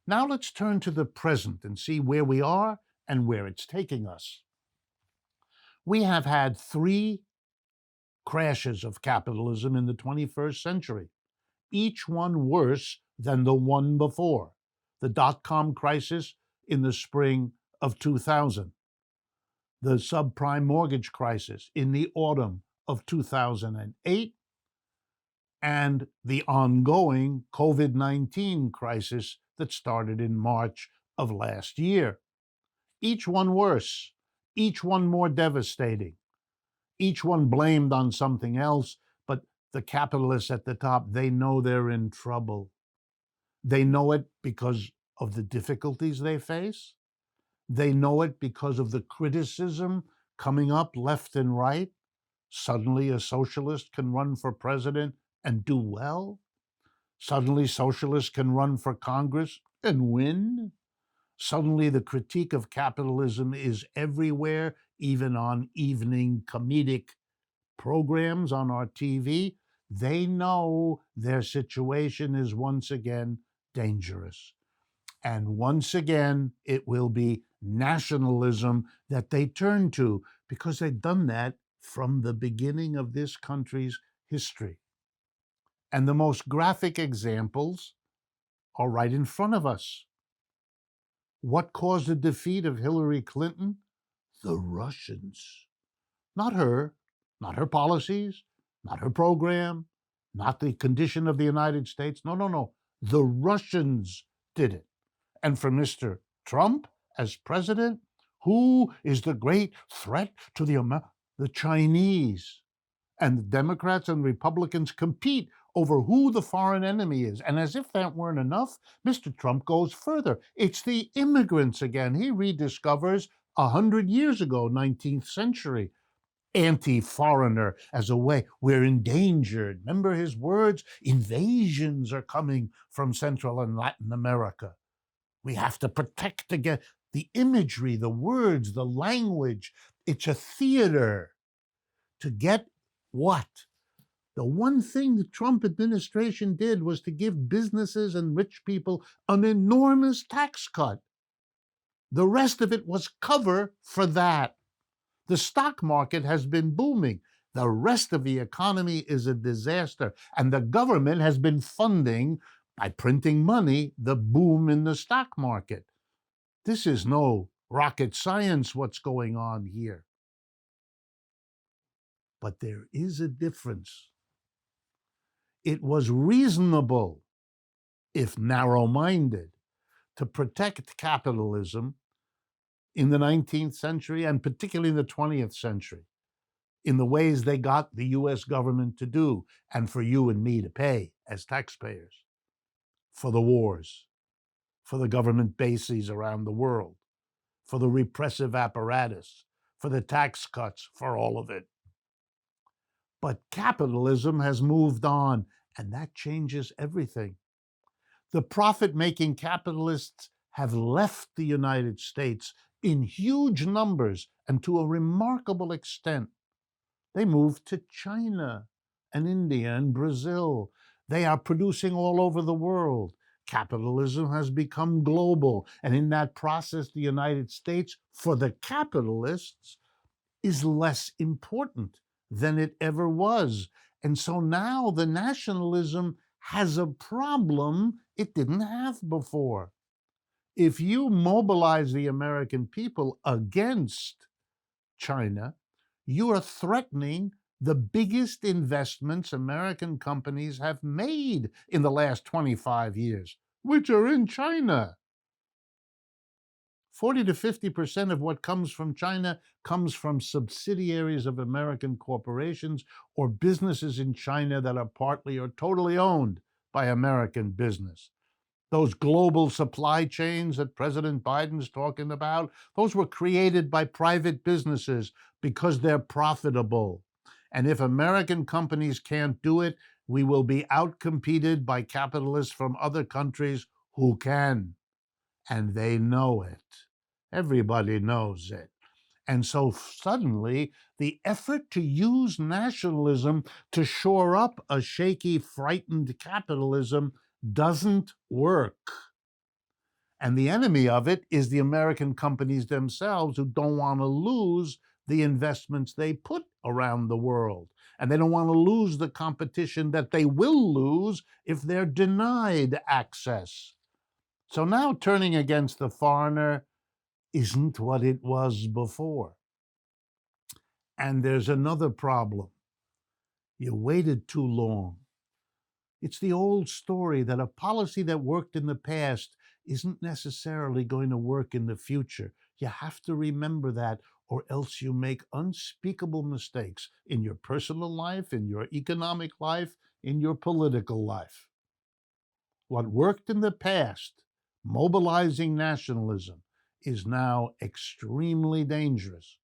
Now let's turn to the present and see where we are and where it's taking us. We have had three crashes of capitalism in the 21st century, each one worse than the one before. The dot-com crisis in the spring of 2000, the subprime mortgage crisis in the autumn of 2008, and the ongoing COVID-19 crisis that started in March of last year. Each one worse, each one more devastating, each one blamed on something else, but the capitalists at the top, they know they're in trouble. They know it because of the difficulties they face. They know it because of the criticism coming up left and right. Suddenly a socialist can run for president and do well. Suddenly socialists can run for Congress and win. Suddenly the critique of capitalism is everywhere, even on evening comedic programs on our TV. They know their situation is once again dangerous. And once again, it will be nationalism that they turn to, because they've done that from the beginning of this country's history. And the most graphic examples are right in front of us. What caused the defeat of Hillary Clinton? The Russians. Not her, not her policies, not her program, not the condition of the United States. No, no, no. The Russians did it. And for Mr. Trump as president, who is the great threat to the Chinese? And the Democrats and Republicans compete over who the foreign enemy is. And as if that weren't enough, Mr. Trump goes further. It's the immigrants again. He rediscovers 100 years ago, 19th century, anti-foreigner as a way. We're endangered. Remember his words? Invasions are coming from Central and Latin America. We have to protect against the imagery, the words, the language. It's a theater to get what? The one thing the Trump administration did was to give businesses and rich people an enormous tax cut. The rest of it was cover for that. The stock market has been booming. The rest of the economy is a disaster. And the government has been funding, by printing money, the boom in the stock market. This is no rocket science, what's going on here. But there is a difference. It was reasonable, if narrow-minded, to protect capitalism in the 19th century and particularly in the 20th century, in the ways they got the US government to do, and for you and me to pay as taxpayers, for the wars, for the government bases around the world, for the repressive apparatus, for the tax cuts, for all of it. But capitalism has moved on, and that changes everything. The profit-making capitalists have left the United States in huge numbers and to a remarkable extent. They moved to China and India and Brazil. They are producing all over the world. Capitalism has become global, and in that process, the United States, for the capitalists, is less important than it ever was. And so now the nationalism has a problem it didn't have before. If you mobilize the American people against China, you are threatening the biggest investments American companies have made in the last 25 years, which are in China. 40 to 50% of what comes from China comes from subsidiaries of American corporations or businesses in China that are partly or totally owned by American business. Those global supply chains that President Biden's talking about, those were created by private businesses because they're profitable. And if American companies can't do it, we will be outcompeted by capitalists from other countries who can. And they know it. Everybody knows it. And so suddenly, the effort to use nationalism to shore up a shaky, frightened capitalism doesn't work. And the enemy of it is the American companies themselves, who don't want to lose the investments they put around the world. And they don't want to lose the competition that they will lose if they're denied access. So now turning against the foreigner isn't what it was before. And there's another problem. You waited too long. It's the old story that a policy that worked in the past isn't necessarily going to work in the future. You have to remember that, or else you make unspeakable mistakes in your personal life, in your economic life, in your political life. What worked in the past, mobilizing nationalism, is now extremely dangerous.